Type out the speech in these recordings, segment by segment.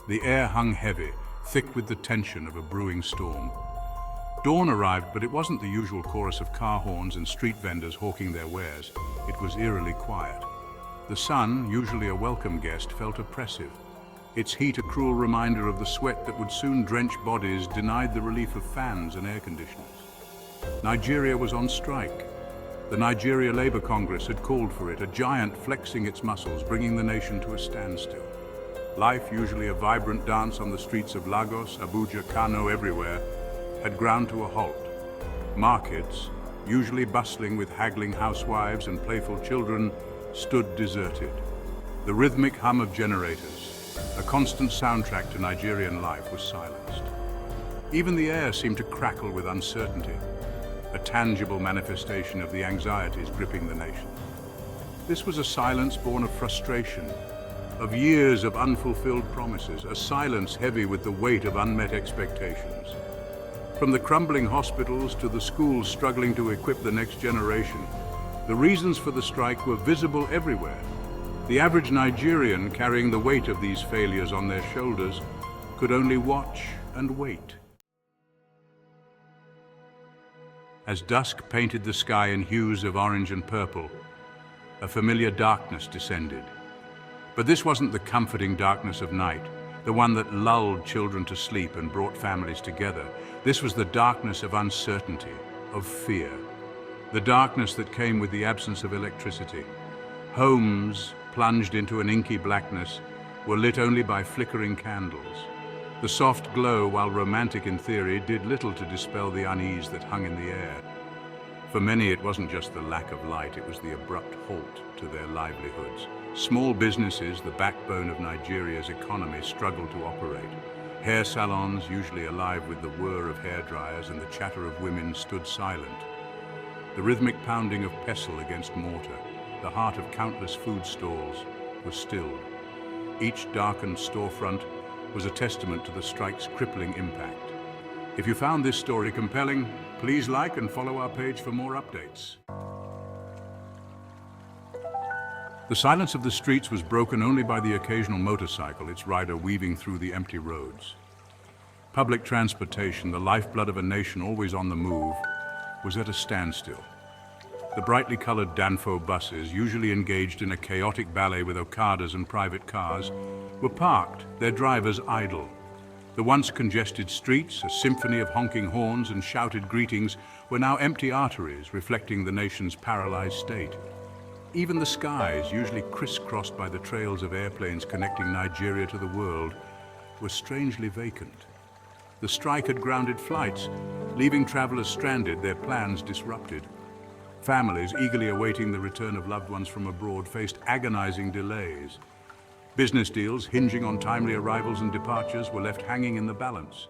The air hung heavy, thick with the tension of a brewing storm. Dawn arrived, but it wasn't the usual chorus of car horns and street vendors hawking their wares. It was eerily quiet. The sun, usually a welcome guest, felt oppressive. Its heat, a cruel reminder of the sweat that would soon drench bodies, denied the relief of fans and air conditioners. Nigeria was on strike. The Nigerian Labour Congress had called for it, a giant flexing its muscles, bringing the nation to a standstill. Life, usually a vibrant dance on the streets of Lagos, Abuja, Kano, everywhere, had ground to a halt. Markets, usually bustling with haggling housewives and playful children, stood deserted. The rhythmic hum of generators, a constant soundtrack to Nigerian life, was silenced. Even the air seemed to crackle with uncertainty, a tangible manifestation of the anxieties gripping the nation. This was a silence born of frustration, of years of unfulfilled promises, a silence heavy with the weight of unmet expectations. From the crumbling hospitals to the schools struggling to equip the next generation, the reasons for the strike were visible everywhere. The average Nigerian, carrying the weight of these failures on their shoulders, could only watch and wait. As dusk painted the sky in hues of orange and purple, a familiar darkness descended. But this wasn't the comforting darkness of night, the one that lulled children to sleep and brought families together. This was the darkness of uncertainty, of fear. The darkness that came with the absence of electricity. Homes, plunged into an inky blackness, were lit only by flickering candles. The soft glow, while romantic in theory, did little to dispel the unease that hung in the air. For many, it wasn't just the lack of light, it was the abrupt halt to their livelihoods. Small businesses, the backbone of Nigeria's economy, struggled to operate. Hair salons, usually alive with the whir of hairdryers and the chatter of women, stood silent. The rhythmic pounding of pestle against mortar, the heart of countless food stalls, was stilled. Each darkened storefront was a testament to the strike's crippling impact. If you found this story compelling, please like and follow our page for more updates. The silence of the streets was broken only by the occasional motorcycle, its rider weaving through the empty roads. Public transportation, the lifeblood of a nation always on the move, was at a standstill. The brightly colored Danfo buses, usually engaged in a chaotic ballet with okadas and private cars, were parked, their drivers idle. The once congested streets, a symphony of honking horns and shouted greetings, were now empty arteries reflecting the nation's paralyzed state. Even the skies, usually crisscrossed by the trails of airplanes connecting Nigeria to the world, were strangely vacant. The strike had grounded flights, leaving travelers stranded, their plans disrupted. Families, eagerly awaiting the return of loved ones from abroad, faced agonizing delays. Business deals, hinging on timely arrivals and departures, were left hanging in the balance.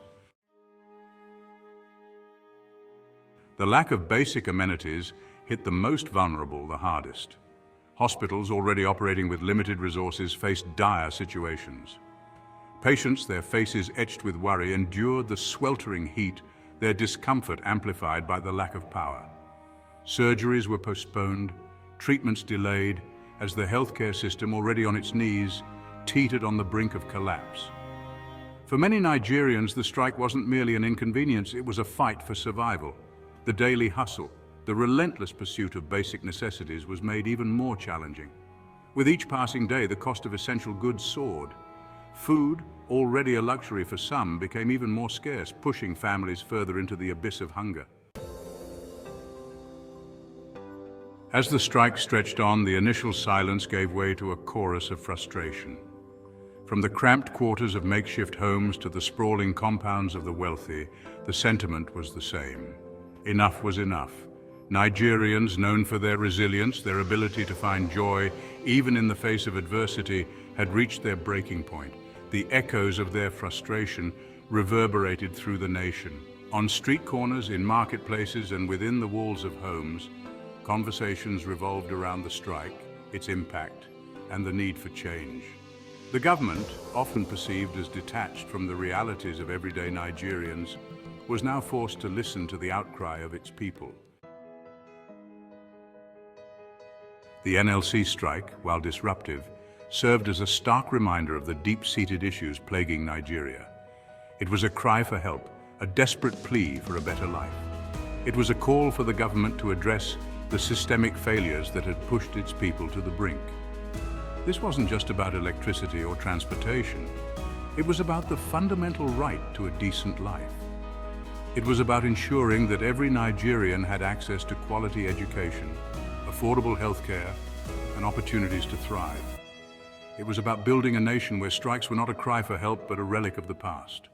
The lack of basic amenities hit the most vulnerable the hardest. Hospitals, already operating with limited resources, faced dire situations. Patients, their faces etched with worry, endured the sweltering heat, their discomfort amplified by the lack of power. Surgeries were postponed, treatments delayed, as the healthcare system, already on its knees, teetered on the brink of collapse. For many Nigerians, the strike wasn't merely an inconvenience, it was a fight for survival. The daily hustle, the relentless pursuit of basic necessities was made even more challenging. With each passing day, the cost of essential goods soared. Food, already a luxury for some, became even more scarce, pushing families further into the abyss of hunger. As the strike stretched on, the initial silence gave way to a chorus of frustration. From the cramped quarters of makeshift homes to the sprawling compounds of the wealthy, the sentiment was the same. Enough was enough. Nigerians, known for their resilience, their ability to find joy, even in the face of adversity, had reached their breaking point. The echoes of their frustration reverberated through the nation. On street corners, in marketplaces, and within the walls of homes, conversations revolved around the strike, its impact, and the need for change. The government, often perceived as detached from the realities of everyday Nigerians, was now forced to listen to the outcry of its people. The NLC strike, while disruptive, served as a stark reminder of the deep-seated issues plaguing Nigeria. It was a cry for help, a desperate plea for a better life. It was a call for the government to address the systemic failures that had pushed its people to the brink. This wasn't just about electricity or transportation. It was about the fundamental right to a decent life. It was about ensuring that every Nigerian had access to quality education, affordable healthcare, and opportunities to thrive. It was about building a nation where strikes were not a cry for help but a relic of the past.